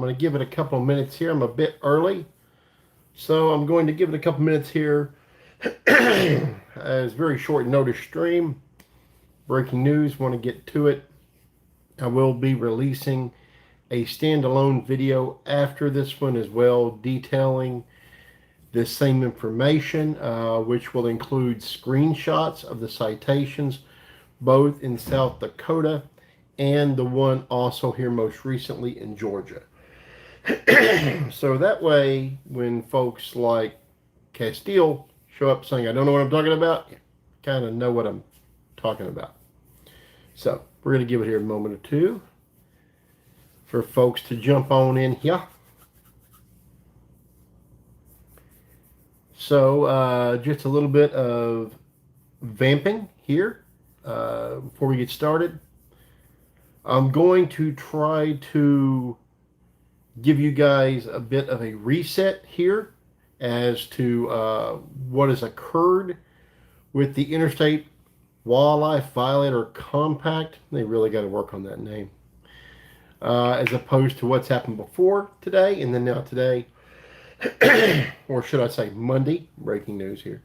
going to give it a couple of minutes here. I'm a bit early, so I'm going to give it a couple minutes here. It's a very short notice stream. Breaking news, want to get to it. I will be releasing a standalone video after this one as well, detailing this same information, which will include screenshots of the citations, both in South Dakota and the one also here most recently in Georgia. So that way, when folks like Castile show up saying, I don't know what I'm talking about, you kind of know what I'm talking about. So we're going to give it here a moment or two for folks to jump on in here. So just a little bit of vamping here before we get started. I'm going to try to give you guys a bit of a reset here as to what has occurred with the Interstate Wildlife Violator Compact. They really got to work on that name. As opposed to what's happened before today and then now today. Or should I say Monday? Breaking news here.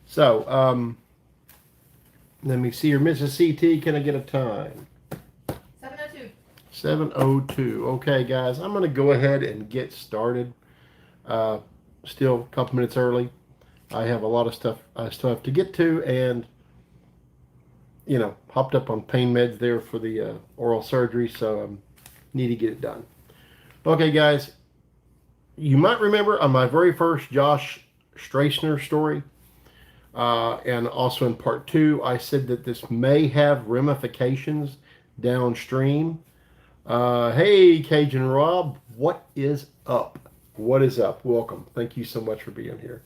So, let me see here. Mrs. CT, can I get a time? 7:02. 7:02. Okay, guys, I'm going to go ahead and get started. Still a couple minutes early. I have a lot of stuff I still have to get to, and, you know, hopped up on pain meds there for the oral surgery, so I need to get it done. Okay, guys. You might remember on my very first Josh Stracner story, and also in part 2, I said that this may have ramifications downstream. Hey, Cajun Rob, what is up? What is up? Welcome. Thank you so much for being here.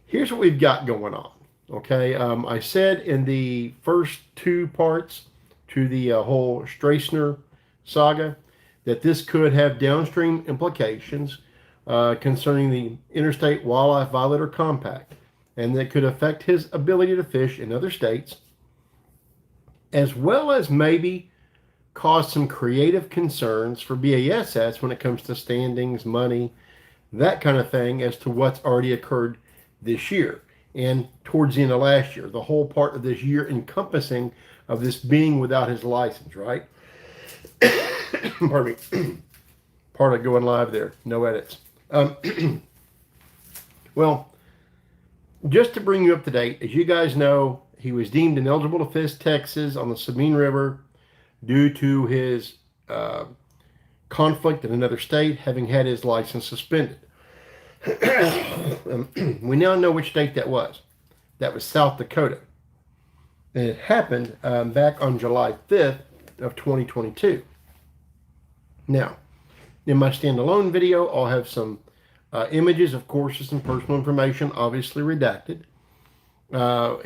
Here's what we've got going on. Okay, I said in the first 2 parts to the whole Stracner saga that this could have downstream implications concerning the Interstate Wildlife Violator Compact, and that could affect his ability to fish in other states, as well as maybe cause some creative concerns for BASS when it comes to standings, money, that kind of thing, as to what's already occurred this year and towards the end of last year. The whole part of this year encompassing of this being without his license, right? Pardon me. Part of going live there. No edits. Well, just to bring you up to date, as you guys know, he was deemed ineligible to fish Texas on the Sabine River due to his conflict in another state, having had his license suspended. We now know which state that was. That was South Dakota. And it happened back on July 5th of 2022. Now, in my standalone video, I'll have some images, of course, of some personal information, obviously redacted. But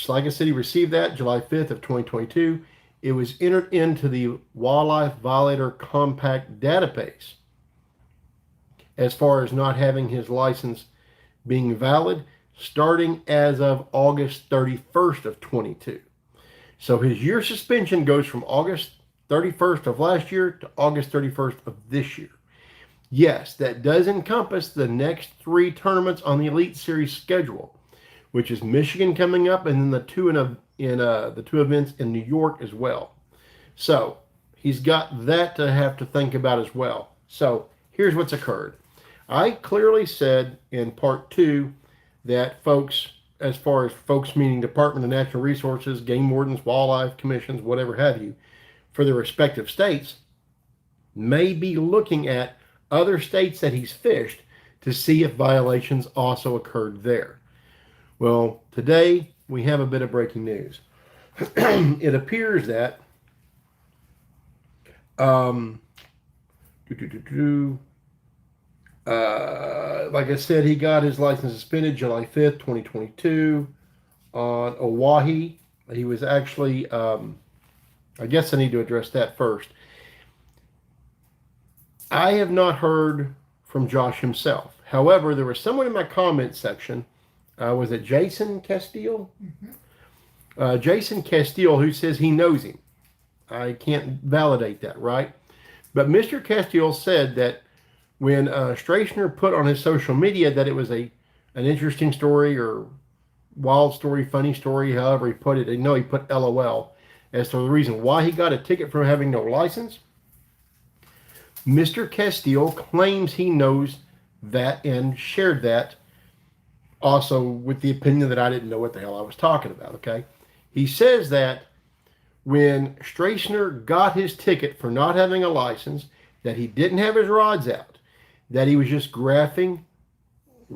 like I said, he received that July 5th of 2022. It was entered into the Wildlife Violator Compact database as far as not having his license being valid starting as of August 31st of 22. So his year suspension goes from August 31st of last year to August 31st of this year. Yes, that does encompass the next 3 tournaments on the Elite Series schedule, which is Michigan coming up, and then the 2 events in New York as well. So he's got that to have to think about as well. So here's what's occurred. I clearly said in part 2 that folks, as far as folks meaning Department of Natural Resources, game wardens, wildlife commissions, whatever have you, for their respective states, may be looking at other states that he's fished to see if violations also occurred there. Well, today we have a bit of breaking news. It appears that like I said, he got his license suspended July 5th, 2022 on Oahe. He was actually, I guess I need to address that first. I have not heard from Josh himself. However, there was someone in my comment section, was it Jason Castile? Mm-hmm. Jason Castile, who says he knows him. I can't validate that, right? But Mr. Castile said that when Stracner put on his social media that it was an interesting story or wild story, funny story, however he put it, he put LOL as to the reason why he got a ticket for having no license. Mr. Castile claims he knows that and shared that also with the opinion that I didn't know what the hell I was talking about, okay? He says that when Stracner got his ticket for not having a license, that he didn't have his rods out, that he was just graphing,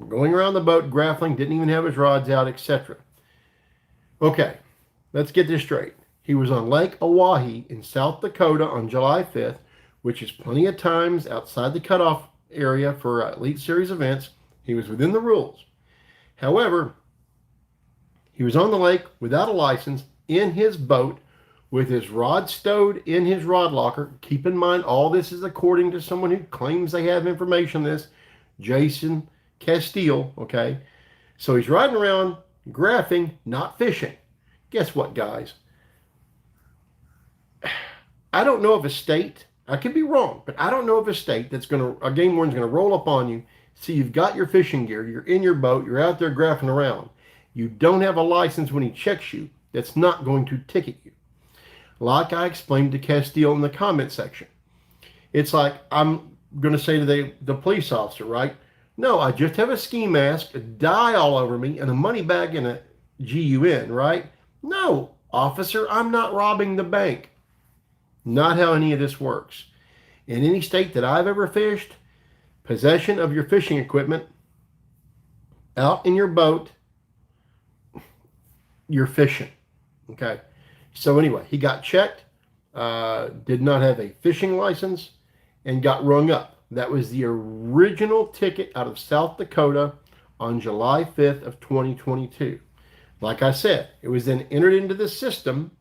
going around the boat, grappling, didn't even have his rods out, etc. Okay, let's get this straight. He was on Lake Oahe in South Dakota on July 5th, which is plenty of times outside the cutoff area for Elite Series events. He was within the rules. However, he was on the lake without a license in his boat with his rod stowed in his rod locker. Keep in mind, all this is according to someone who claims they have information on this, Jason Castile, okay? So he's riding around, graphing, not fishing. Guess what, guys? I don't know of a state, I could be wrong, but I don't know of a state that's a game warden's going to roll up on you, see you've got your fishing gear, you're in your boat, you're out there graphing around. You don't have a license when he checks you, that's not going to ticket you. Like I explained to Castile in the comment section. It's like I'm going to say to the police officer, right? No, I just have a ski mask, a dye all over me, and a money bag and a GUN, right? No, officer, I'm not robbing the bank. Not how any of this works. In any state that I've ever fished, possession of your fishing equipment out in your boat, you're fishing. Okay. So anyway, he got checked, did not have a fishing license, and got rung up. That was the original ticket out of South Dakota on July 5th of 2022. Like I said, it was then entered into the system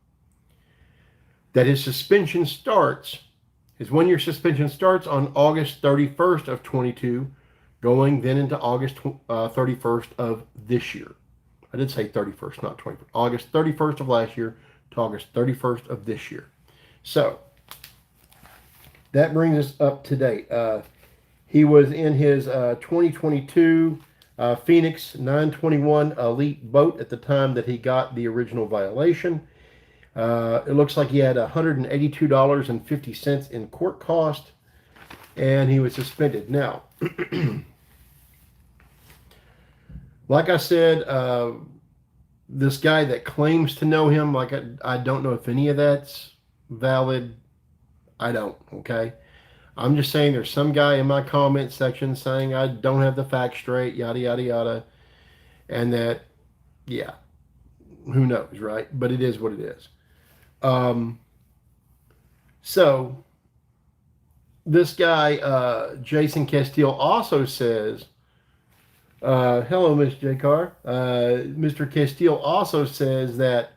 that his suspension starts, his one-year suspension starts on August 31st of 22, going then into August 31st of this year. I did say 31st, not 21st. August 31st of last year to August 31st of this year. So, that brings us up to date. He was in his 2022 Phoenix 921 Elite boat at the time that he got the original violation. It looks like he had $182.50 in court cost, and he was suspended. Now, like I said, this guy that claims to know him, like I don't know if any of that's valid. I don't, okay? I'm just saying there's some guy in my comment section saying I don't have the facts straight, yada, yada, yada. And that, yeah, who knows, right? But it is what it is. So, this guy, Jason Castile, also says, hello, Miss J. Carr. Mr. Castile also says that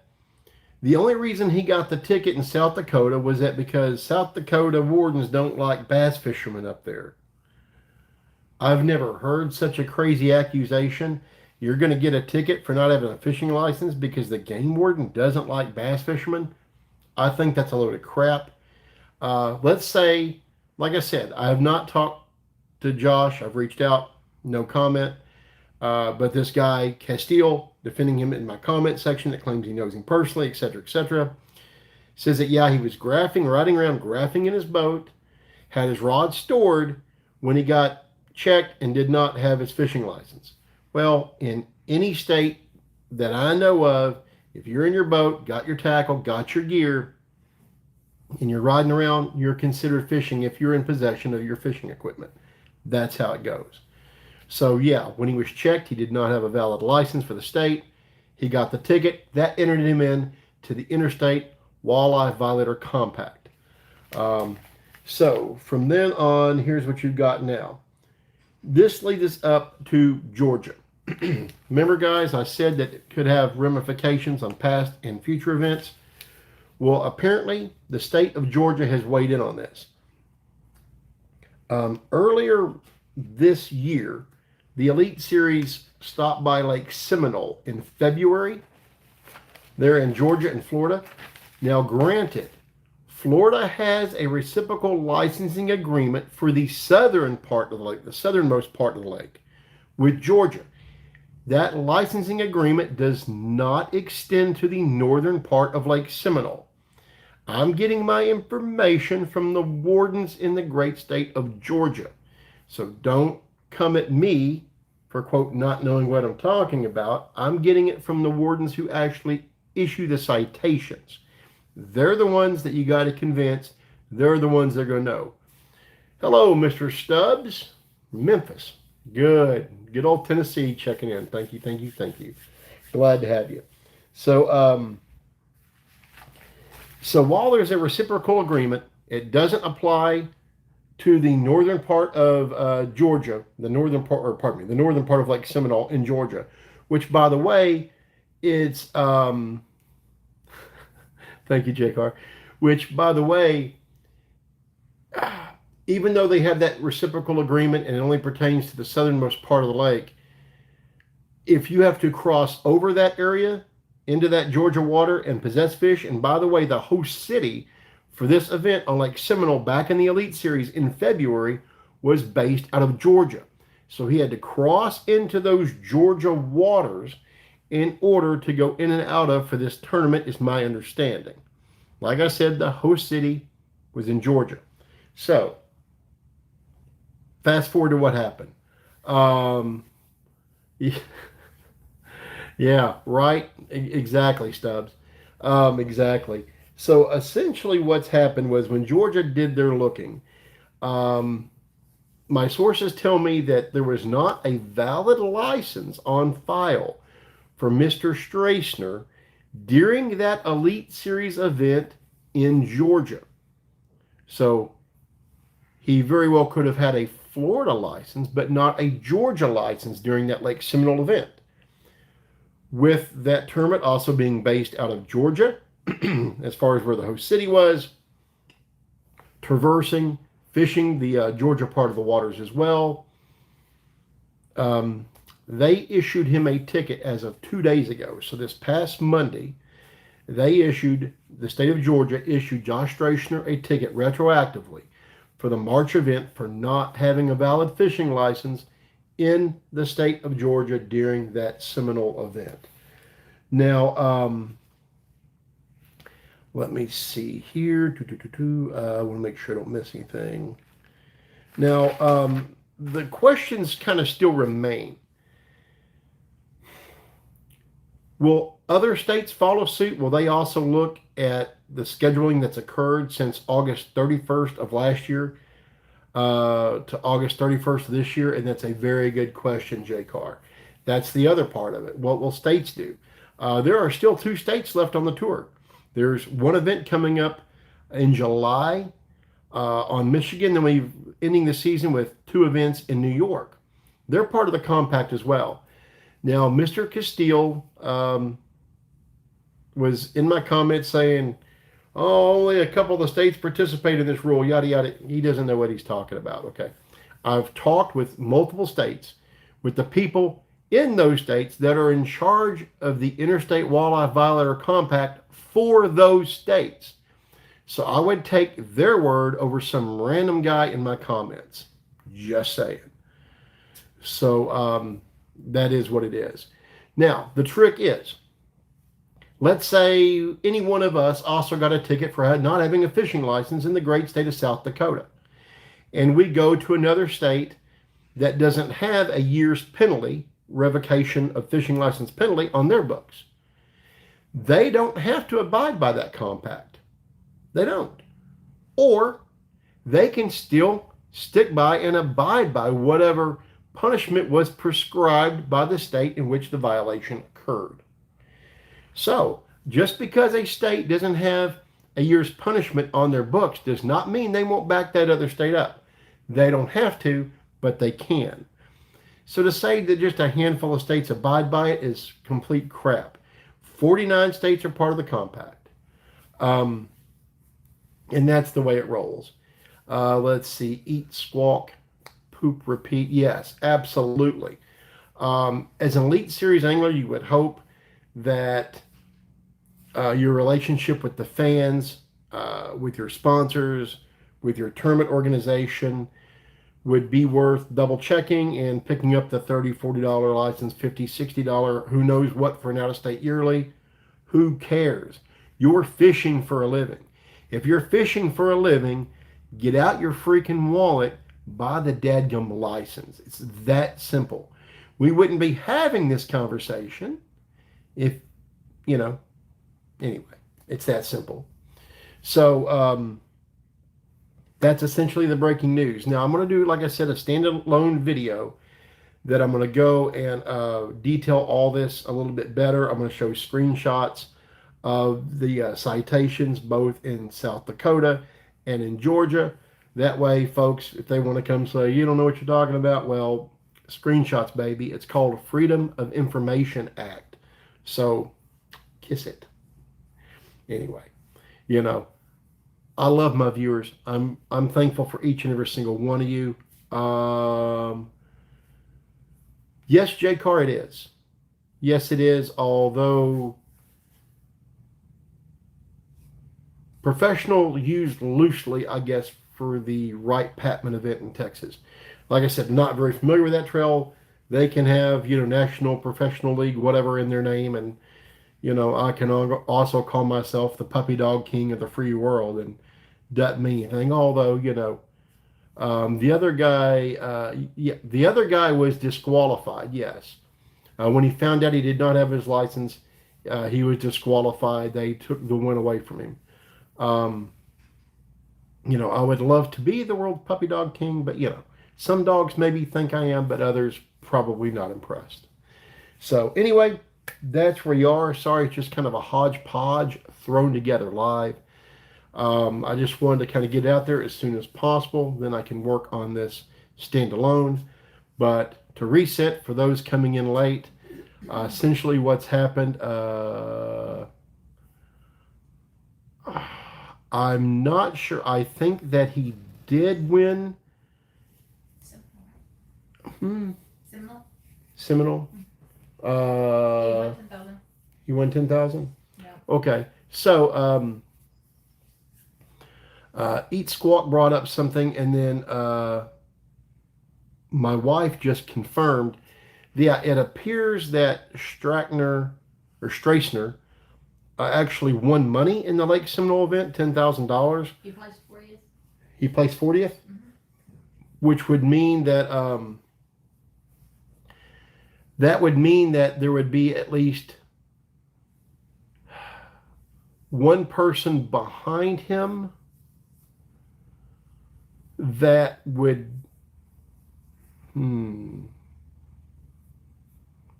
the only reason he got the ticket in South Dakota was that because South Dakota wardens don't like bass fishermen up there. I've never heard such a crazy accusation. You're going to get a ticket for not having a fishing license because the game warden doesn't like bass fishermen. I think that's a load of crap. Let's say, like I said, I have not talked to Josh. I've reached out, no comment. But this guy, Castile, defending him in my comment section that claims he knows him personally, etc., says that, yeah, he was riding around graphing in his boat, had his rod stored when he got checked and did not have his fishing license. Well, in any state that I know of, if you're in your boat, got your tackle, got your gear, and you're riding around, you're considered fishing if you're in possession of your fishing equipment. That's how it goes. So, yeah, when he was checked, he did not have a valid license for the state. He got the ticket. That entered him in to the Interstate Walleye Violator Compact. So, from then on, here's what you've got now. This leads us up to Georgia. Remember, guys, I said that it could have ramifications on past and future events. Well, apparently, the state of Georgia has weighed in on this. Earlier this year, the Elite Series stopped by Lake Seminole in February. They're in Georgia and Florida. Now, granted, Florida has a reciprocal licensing agreement for the southern part of the lake, the southernmost part of the lake, with Georgia. That licensing agreement does not extend to the northern part of Lake Seminole. I'm getting my information from the wardens in the great state of Georgia. So don't come at me for, quote, not knowing what I'm talking about. I'm getting it from the wardens who actually issue the citations. They're the ones that you got to convince. They're the ones that are going to know. Hello, Mr. Stubbs. Memphis. Good. Good old Tennessee checking in. Thank you, thank you, thank you. Glad to have you. So, so while there's a reciprocal agreement, it doesn't apply to the northern part of Georgia, the northern part, or pardon me, the northern part of Lake Seminole in Georgia, which, by the way, it's thank you, JCar, which, by the way, even though they have that reciprocal agreement and it only pertains to the southernmost part of the lake, if you have to cross over that area into that Georgia water and possess fish, and by the way, the host city for this event on Lake Seminole back in the Elite Series in February was based out of Georgia. So he had to cross into those Georgia waters in order to go in and out of for this tournament, is my understanding. Like I said, the host city was in Georgia. So, fast forward to what happened. Yeah, right. Exactly, Stubbs. Exactly. So essentially what's happened was when Georgia did their looking, my sources tell me that there was not a valid license on file for Mr. Stracner during that Elite Series event in Georgia. So he very well could have had a Florida license, but not a Georgia license during that Lake Seminole event. With that tournament also being based out of Georgia, as far as where the host city was, traversing, fishing the Georgia part of the waters as well. They issued him a ticket as of 2 days ago. So this past Monday, the state of Georgia issued Josh Stracner a ticket retroactively for the March event for not having a valid fishing license in the state of Georgia during that Seminole event. Now, let me see here. I want to make sure I don't miss anything. Now, the questions kind of still remain. Will other states follow suit? Will they also look at the scheduling that's occurred since August 31st of last year to August 31st of this year? And that's a very good question, J. Carr. That's the other part of it. What will states do? There are still 2 states left on the tour. There's one event coming up in July on Michigan, then we're ending the season with 2 events in New York. They're part of the compact as well. Now, Mr. Castile was in my comments saying, oh, only a couple of the states participate in this rule, yada, yada. He doesn't know what he's talking about, okay? I've talked with multiple states, with the people in those states that are in charge of the Interstate Walleye Violator Compact for those states. So I would take their word over some random guy in my comments. Just saying. So that is what it is. Now, the trick is, let's say any one of us also got a ticket for not having a fishing license in the great state of South Dakota. And we go to another state that doesn't have a year's penalty, revocation of fishing license penalty on their books. They don't have to abide by that compact. They don't. Or they can still stick by and abide by whatever punishment was prescribed by the state in which the violation occurred. So, just because a state doesn't have a year's punishment on their books does not mean they won't back that other state up. They don't have to, but they can. So to say that just a handful of states abide by it is complete crap. 49 states are part of the compact. And that's the way it rolls. Let's see. Eat, squawk, poop, repeat. Yes, absolutely. As an Elite Series angler, you would hope that your relationship with the fans with your sponsors, with your tournament organization, would be worth double checking and picking up the $30, $40 license, $50, $60, who knows what for an out-of-state yearly. Who cares? You're fishing for a living. If you're fishing for a living, get out your freaking wallet, buy the dadgum license. It's that simple. We wouldn't be having this conversation if, anyway, it's that simple. So that's essentially the breaking news. Now I'm going to do, like I said, a standalone video that I'm going to go and detail all this a little bit better. I'm going to show screenshots of the citations both in South Dakota and in Georgia. That way, folks, if they want to come say, you don't know what you're talking about, well, screenshots, baby. It's called Freedom of Information Act. So, kiss it. Anyway, I love my viewers. I'm thankful for each and every single one of you. Yes, J-Car, it is. Yes, it is, although professional used loosely, I guess, for the Wright Patman event in Texas. Like I said, not very familiar with that trail. They can have, National Professional League, whatever in their name, and, I can also call myself the puppy dog king of the free world, and doesn't mean anything. Although, the other guy was disqualified. Yes, when he found out he did not have his license, he was disqualified. They took the win away from him. I would love to be the world puppy dog king, but some dogs maybe think I am, but others probably not impressed. So anyway, that's where you are. Sorry, it's just kind of a hodgepodge thrown together live. I just wanted to kind of get out there as soon as possible. Then I can work on this standalone. But to reset, for those coming in late, essentially what's happened, I'm not sure. I think that he did win. Seminole. He won 10,000? Yeah. Okay. So, Eat Squawk brought up something, and then my wife just confirmed. Yeah, it appears that Stracner actually won money in the Lake Seminole event, $10,000. He placed 40th. He placed 40th? Mm-hmm. Which would mean that there would be at least one person behind him that would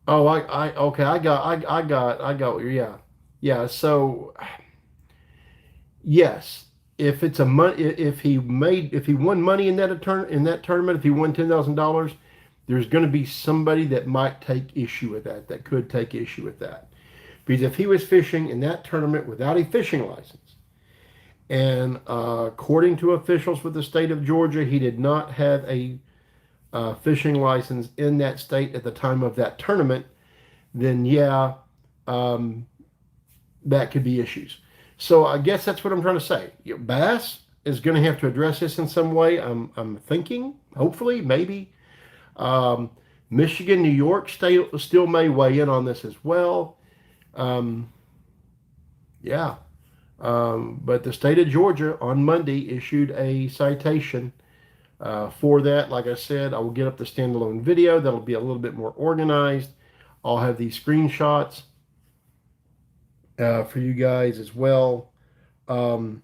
okay, I got yeah, so yes, if it's if he won money in that tournament, if he won $10,000, there's going to be somebody that might take issue with that could take issue with that. Because if he was fishing in that tournament without a fishing license, and according to officials with the state of Georgia, he did not have a fishing license in that state at the time of that tournament, then that could be issues. So I guess that's what I'm trying to say. Bass is going to have to address this in some way. I'm thinking, hopefully, maybe. Michigan, New York still may weigh in on this as well. But the state of Georgia on Monday issued a citation for that. Like I said, I will get up the standalone video. That'll be a little bit more organized. I'll have these screenshots for you guys as well. I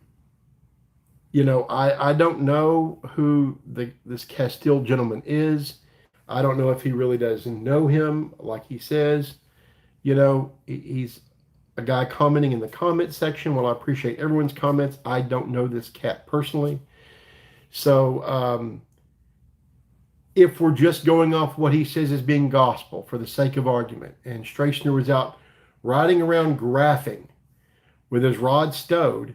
don't know who this Castile gentleman is. I don't know if he really doesn't know him like he says. He's a guy commenting in the comment section. Well, I appreciate everyone's comments. I don't know this cat personally. So if we're just going off what he says as being gospel for the sake of argument, and Stracner was out riding around graphing with his rod stowed,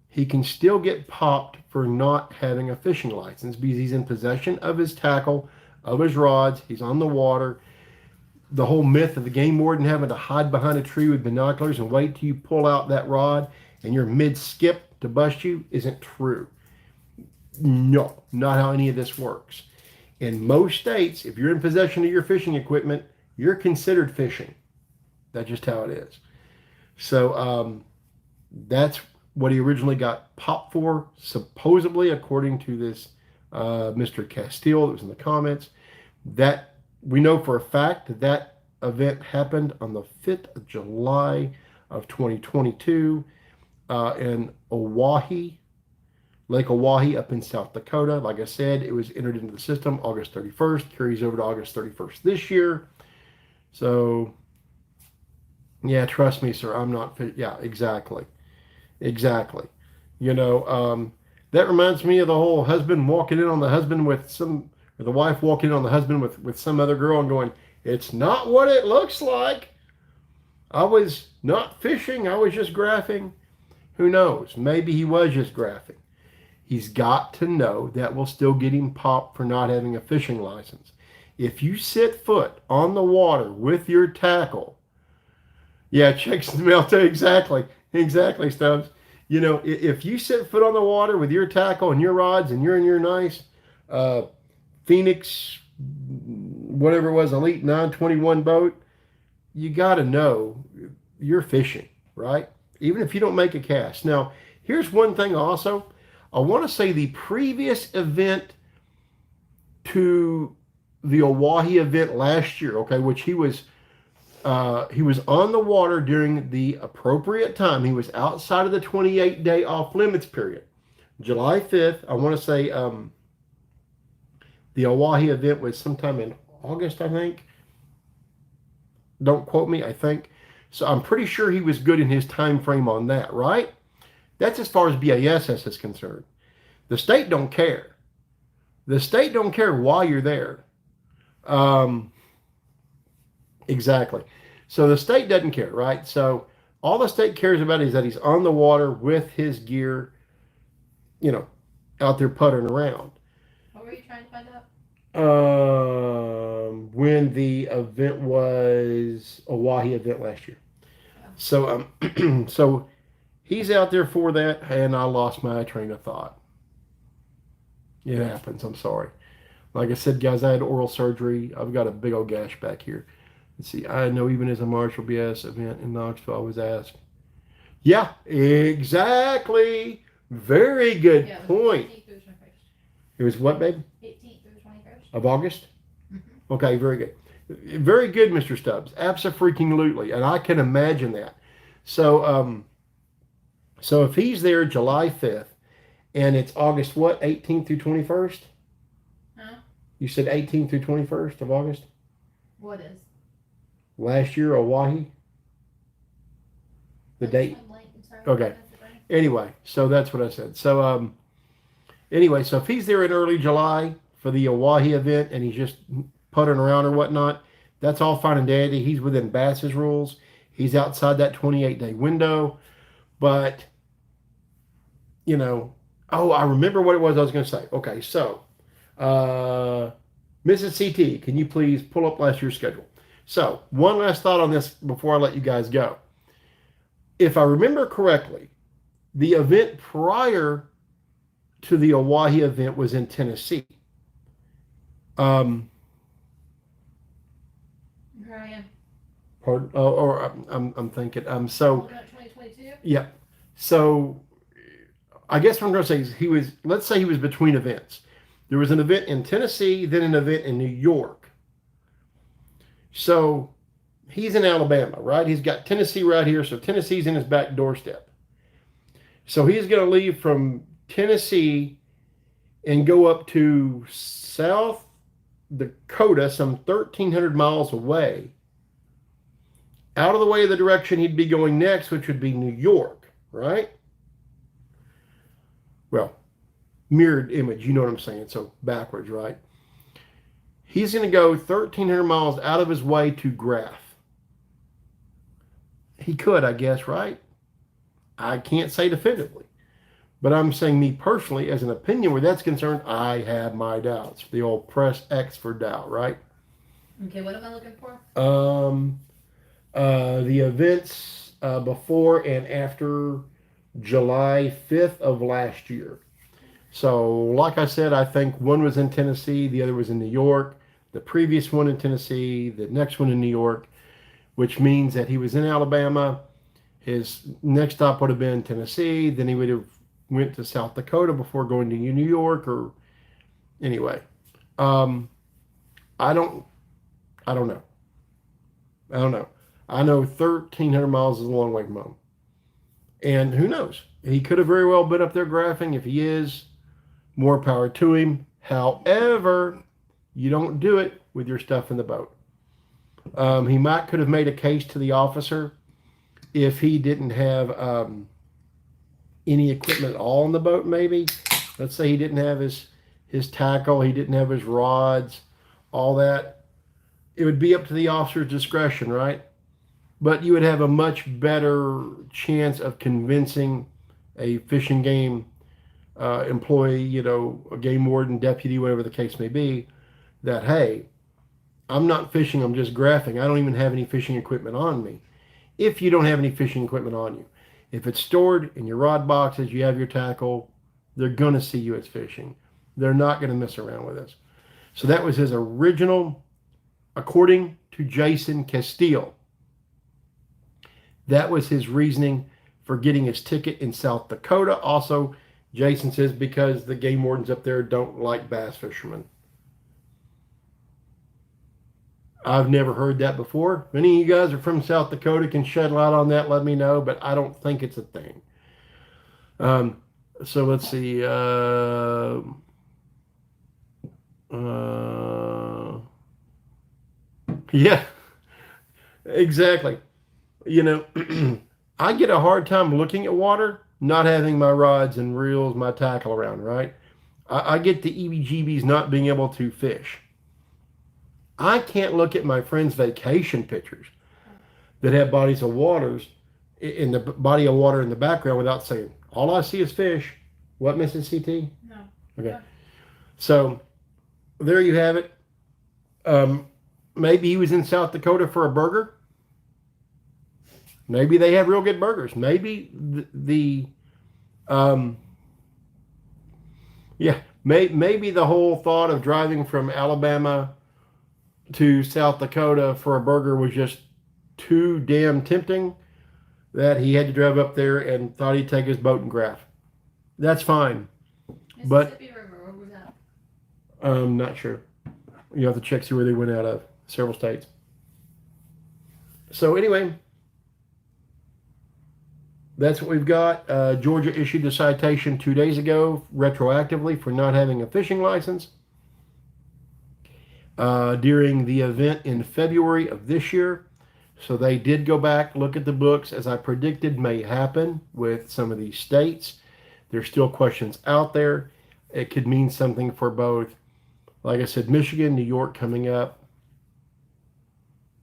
he can still get popped for not having a fishing license because he's in possession of his tackle, of his rods, he's on the water. The whole myth of the game warden having to hide behind a tree with binoculars and wait till you pull out that rod and you're mid-skip to bust you isn't true. No, not how any of this works. In most states, if you're in possession of your fishing equipment, you're considered fishing. That's just how it is. So that's what he originally got popped for, supposedly, according to this Mr. Castile that was in the comments. That we know for a fact that that event happened on the 5th of July of 2022 in Oahe, Lake Oahe up in South Dakota. Like I said, it was entered into the system August 31st, carries over to August 31st this year. So, yeah, trust me, sir, I'm not fit. Yeah, exactly. Exactly. You know, that reminds me of the whole husband walking in on the husband with some, or the wife walking in on the husband with some other girl and going, it's not what it looks like. I was not fishing, I was just graphing. Who knows? Maybe he was just graphing. He's got to know that will still get him popped for not having a fishing license. If you set foot on the water with your tackle, yeah, checks in the mail too. Exactly. Exactly, Stubbs. You know, if you set foot on the water with your tackle and your rods and you're in your nice Phoenix, whatever it was, Elite 921 boat, you got to know you're fishing, right? Even if you don't make a cast. Now, here's one thing also. I want to say the previous event to the Oahe event last year, okay, which he was on the water during the appropriate time. He was outside of the 28-day off limits period. July 5th, I want to say the Oahe event was sometime in August, I think. Don't quote me, I think. So I'm pretty sure he was good in his time frame on that, right? That's as far as BASS is concerned. The state don't care. The state don't care why you're there. Exactly. So the state doesn't care, right? So all the state cares about is that he's on the water with his gear, you know, out there puttering around. What were you trying to find out? When the event was a Oahe event last year. Oh. So so he's out there for that, and I lost my train of thought. It happens. I'm sorry. Like I said, guys, I had oral surgery. I've got a big old gash back here. Let's see. I know even as a Marshall BS event in Knoxville, I was asked. Yeah, exactly. Very good point. It was what, babe? 18th through the 21st. Of August? Mm-hmm. Okay, very good. Very good, Mr. Stubbs. Abso-freaking-lutely. And I can imagine that. So, so if he's there July 5th, and it's August what? 18th through 21st? Huh? You said 18th through 21st of August? What is? Last year, Oahe? The date? Okay. Anyway, so that's what I said. So, anyway, so if he's there in early July for the Oahe event and he's just puttering around or whatnot, that's all fine and dandy. He's within Bass's rules. He's outside that 28-day window. But, you know, oh, I remember what it was I was going to say. Okay, so, Mrs. CT, can you please pull up last year's schedule? So, one last thought on this before I let you guys go. If I remember correctly, the event prior to the Oahe event was in Tennessee. Here I am. Pardon, or I'm thinking. So 2022. yeah. So I guess what I'm going to say is he was. Let's say he was between events. There was an event in Tennessee, then an event in New York. So he's in Alabama, right? He's got Tennessee right here, so Tennessee's in his back doorstep. So he's going to leave from Tennessee and go up to South Dakota, some 1,300 miles away, out of the way of the direction he'd be going next, which would be New York, right? Well, mirrored image, you know what I'm saying, so backwards, right? He's going to go 1,300 miles out of his way to graph. He could, I guess, right? I can't say definitively. But I'm saying me personally, as an opinion where that's concerned, I have my doubts. The old press X for doubt, right? Okay, what am I looking for? The events before and after July 5th of last year. So, like I said, I think one was in Tennessee, the other was in New York, the previous one in Tennessee, the next one in New York, which means that he was in Alabama. His next stop would have been Tennessee. Then he would have went to South Dakota before going to New York. Or anyway, um, I don't, I don't know. I don't know. I know 1,300 miles is a long way from home, and who knows? He could have very well been up there graphing. If he is, more power to him. However, you don't do it with your stuff in the boat. He might could have made a case to the officer if he didn't have any equipment at all in the boat. Maybe, let's say he didn't have his tackle, he didn't have his rods, all that. It would be up to the officer's discretion, right? But you would have a much better chance of convincing a fish and game employee, you know, a game warden, deputy, whatever the case may be, that, hey, I'm not fishing, I'm just graphing. I don't even have any fishing equipment on me. If you don't have any fishing equipment on you, if it's stored in your rod boxes, you have your tackle, they're going to see you as fishing. They're not going to mess around with this. So that was his original, according to Jason Castile. That was his reasoning for getting his ticket in South Dakota. Also, Jason says because the game wardens up there don't like bass fishermen. I've never heard that before. If any of you guys are from South Dakota can shed light on that, let me know, but I don't think it's a thing. So let's see. Yeah, exactly. You know, I get a hard time looking at water, not having my rods and reels, my tackle around, right? I get the EBGBs not being able to fish. I can't look at my friends' vacation pictures that have bodies of waters in the body of water in the background without saying, all I see is fish. What, Mrs. CT? No. Okay. No. So there you have it. Maybe he was in South Dakota for a burger. Maybe they have real good burgers. Maybe maybe the whole thought of driving from Alabama to South Dakota for a burger was just too damn tempting that he had to drive up there and thought he'd take his boat and graph. That's fine. But Mississippi River, where was that? I'm not sure. You have to check see where they went out of. Several states. So anyway, that's what we've got. Georgia issued a citation 2 days ago retroactively for not having a fishing license during the event in February of this year. So they did go back, look at the books, as I predicted may happen with some of these states. There's still questions out there. It could mean something for both. Like I said, Michigan, New York coming up.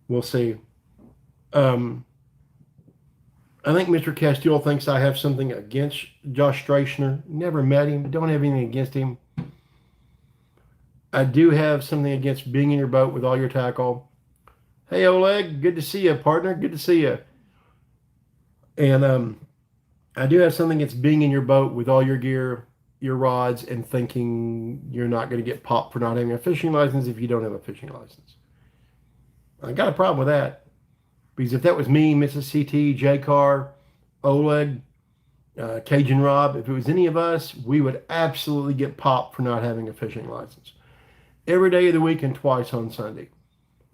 We'll see. I think Mr. Castile thinks I have something against Josh Stracner. Never met him. Don't have anything against him. I do have something against being in your boat with all your tackle. Hey, Oleg. Good to see you, partner. Good to see you. And I do have something against being in your boat with all your gear, your rods, and thinking you're not going to get popped for not having a fishing license if you don't have a fishing license. I got a problem with that. Because if that was me, Mrs. CT, J Car, Oleg, Cajun Rob, if it was any of us, we would absolutely get popped for not having a fishing license. Every day of the week and twice on Sunday,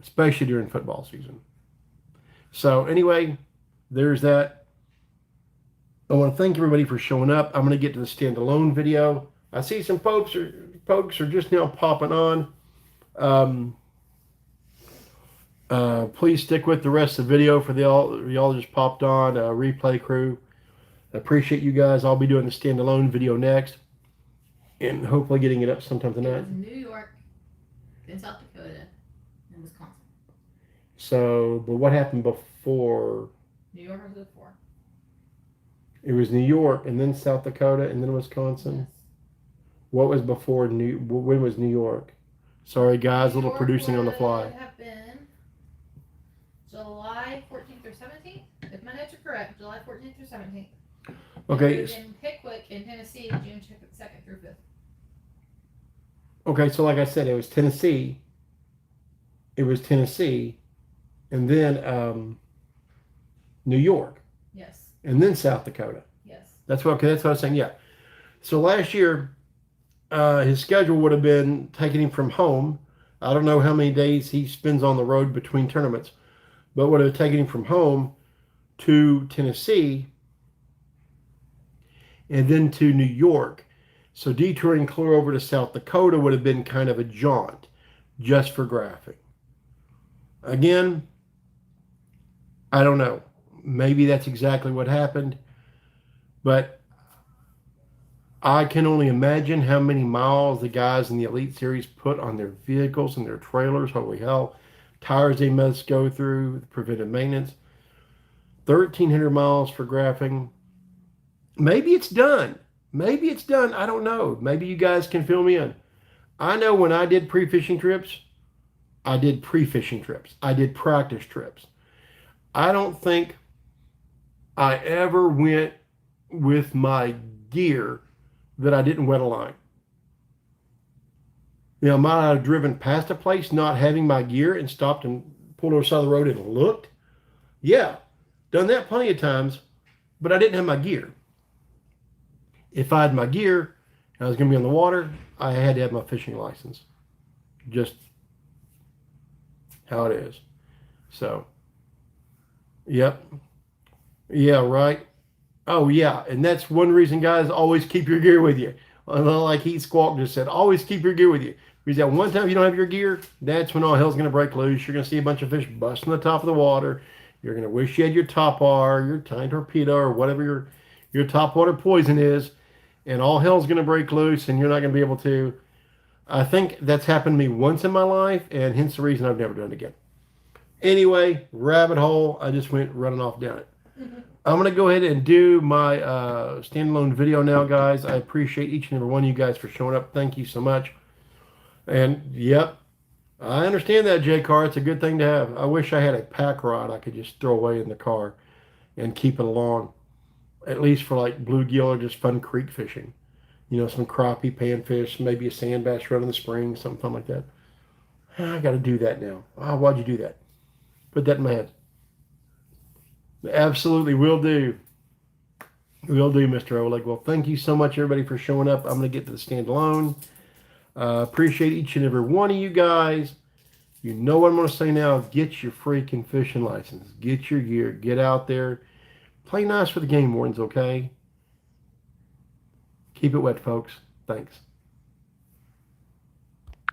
especially during football season. So anyway, there's that. I want to thank everybody for showing up. I'm going to get to the standalone video. I see some folks are just now popping on. Please stick with the rest of the video for y'all just popped on, replay crew. I appreciate you guys. I'll be doing the standalone video next and hopefully getting it up sometime It tonight. was New York, then South Dakota, and Wisconsin. So, but what happened before? New York was before. It was New York and then South Dakota and then Wisconsin. Yes. What was before when was New York? Sorry guys, a little New York producing on the fly. would have been July 14th or 17th. If my notes are correct, July 14th or 17th. Okay. It was in Pickwick in Tennessee, June 2nd through 5th. Okay, so like I said, it was Tennessee. It was Tennessee, and then New York, Yes. and then South Dakota. Yes. That's what. Okay, that's what I was saying. Yeah. So last year, his schedule would have been taking him from home. I don't know how many days he spends on the road between tournaments, but would have taken him from home to Tennessee and then to New York. So detouring clear over to South Dakota would have been kind of a jaunt just for graphing. Again, I don't know. Maybe that's exactly what happened, but I can only imagine how many miles the guys in the Elite Series put on their vehicles and their trailers. Holy hell. Tires they must go through, preventive maintenance. 1,300 miles for graphing. Maybe it's done. Maybe it's done. I don't know. Maybe you guys can fill me in. I know when I did pre-fishing trips, I did pre-fishing trips. I did practice trips. I don't think I ever went with my gear that I didn't wet a line. You know, I might have driven past a place not having my gear and stopped and pulled over the side of the road and looked. Yeah, done that plenty of times, but I didn't have my gear. If I had my gear and I was going to be on the water, I had to have my fishing license. Just how it is. So, yep. Yeah, right. Oh, yeah. And that's one reason, guys, always keep your gear with you. Like Heat Squawk just said, always keep your gear with you. Because that one time you don't have your gear, that's when all hell's going to break loose. You're going to see a bunch of fish busting the top of the water. You're going to wish you had your top R, your tiny torpedo, or whatever your top water poison is. And all hell's going to break loose and you're not going to be able to. I think that's happened to me once in my life, and hence the reason I've never done it again. Anyway, rabbit hole, I just went running off down it. I'm going to go ahead and do my standalone video now, guys. I appreciate each and every one of you guys for showing up. Thank you so much. And, yep, I understand that, J-Car. It's a good thing to have. I wish I had a pack rod I could just throw away in the car and keep it along, at least for like bluegill or just fun creek fishing. You know, some crappie, panfish, maybe a sand bass run in the spring, something fun like that. I got to do that now. Oh, why'd you do that? Put that in my head. Absolutely, will do. Will do, Mr. Oleg. Well, thank you so much, everybody, for showing up. I'm going to get to the standalone. Appreciate each and every one of you guys. You know what I'm going to say now. Get your freaking fishing license. Get your gear. Get out there. Play nice for the game wardens, okay? Keep it wet, folks. Thanks.